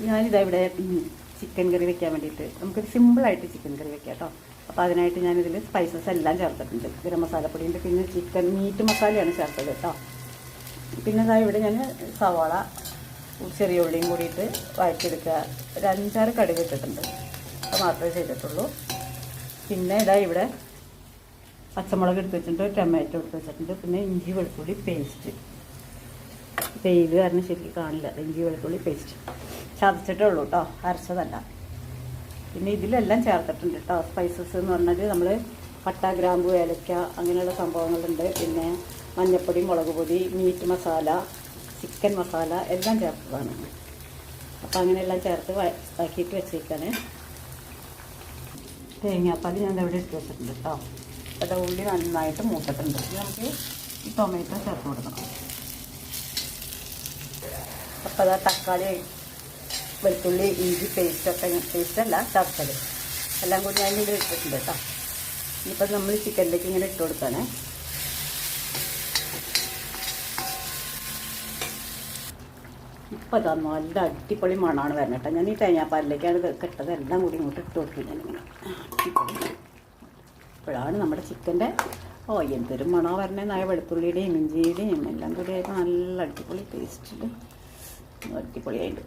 ഞാനിതാ ഇവിടെ ചിക്കൻ കറി വെക്കാൻ വേണ്ടിയിട്ട് നമുക്കൊരു സിമ്പിളായിട്ട് ചിക്കൻ കറി വെക്കാം കേട്ടോ. അപ്പോൾ അതിനായിട്ട് ഞാനിതിൽ സ്പൈസസ് എല്ലാം ചേർത്തിട്ടുണ്ട്. ഗരം മസാലപ്പൊടിയുണ്ട്, പിന്നെ ചിക്കൻ മീറ്റ് മസാലയാണ് ചേർത്തത് കേട്ടോ. പിന്നെ ഇതാ ഇവിടെ ഞാൻ സവാള ചെറിയ ഉള്ളിയും കൂടിയിട്ട് വഴറ്റിയെടുക്കുക. ഒരു 5-6 കടുക് ഇട്ടിട്ടുണ്ട്, അത് മാത്രമേ ചെയ്തിട്ടുള്ളൂ. പിന്നെ ഇതാ ഇവിടെ പച്ചമുളക് എടുത്ത് വെച്ചിട്ടുണ്ട്, ടൊമാറ്റോ എടുത്ത് വെച്ചിട്ടുണ്ട്, പിന്നെ ഇഞ്ചി വെളുത്തുള്ളി പേസ്റ്റ്. വെയിൽ കാരണം ശരിക്കും കാണില്ല. ഇഞ്ചി വെളുത്തുള്ളി പേസ്റ്റ് ചതച്ചിട്ടേ ഉള്ളൂ കേട്ടോ, അരച്ചതല്ല. പിന്നെ ഇതിലെല്ലാം ചേർത്തിട്ടുണ്ട് കേട്ടോ. സ്പൈസസ് എന്ന് പറഞ്ഞാൽ നമ്മൾ പട്ട, ഗ്രാമ്പു, ഏലക്ക അങ്ങനെയുള്ള സംഭവങ്ങളുണ്ട്. പിന്നെ മഞ്ഞൾപ്പൊടി, മുളക് പൊടി, മീറ്റ് മസാല, ചിക്കൻ മസാല എല്ലാം ചേർത്തതാണ്. അപ്പോൾ അങ്ങനെയെല്ലാം ചേർത്ത് ആക്കിയിട്ട് വെച്ചേക്കാണ്. തേങ്ങാപ്പാൽ ഞാൻ ഇവിടെ എടുത്ത് വെച്ചിട്ടുണ്ട് കേട്ടോ. അപ്പോൾ ഉള്ളി നന്നായിട്ട് മൂത്തിട്ടുണ്ട്. നമുക്ക് ഈ ടൊമാറ്റോ ചേർത്ത് കൊടുക്കണം. അപ്പോൾ അതാ തക്കാളി, വെളുത്തുള്ളി, ഇഞ്ചി പേസ്റ്റല്ല ചതച്ചത് എല്ലാം കൂടി ഞാൻ ഇതിൽ ഇട്ടിട്ടുണ്ട് കേട്ടോ. ഇനിയിപ്പോൾ നമ്മൾ ചിക്കനിലേക്ക് ഇങ്ങനെ ഇട്ട് കൊടുക്കാനേ. ഇപ്പോൾ അതാ നല്ല അടിപൊളി മണമാണ് വരുന്നത് കേട്ടോ. ഞാൻ ഈ തേങ്ങാപ്പാലിലേക്കാണ് ഇട്ടത്, എല്ലാം കൂടി ഇങ്ങോട്ട് ഇട്ട് കൊടുക്കും ഞാനിങ്ങനെ. ഇപ്പോഴാണ് നമ്മുടെ ചിക്കൻ്റെ എന്തൊരു മണമാണ് വരണേന്നായ വെളുത്തുള്ളിയുടെയും ഇഞ്ചിയുടെയും എല്ലാം കൂടി ആയിട്ട് നല്ല അടിപൊളി ടേസ്റ്റിൽ അടിപൊളിയായിട്ട്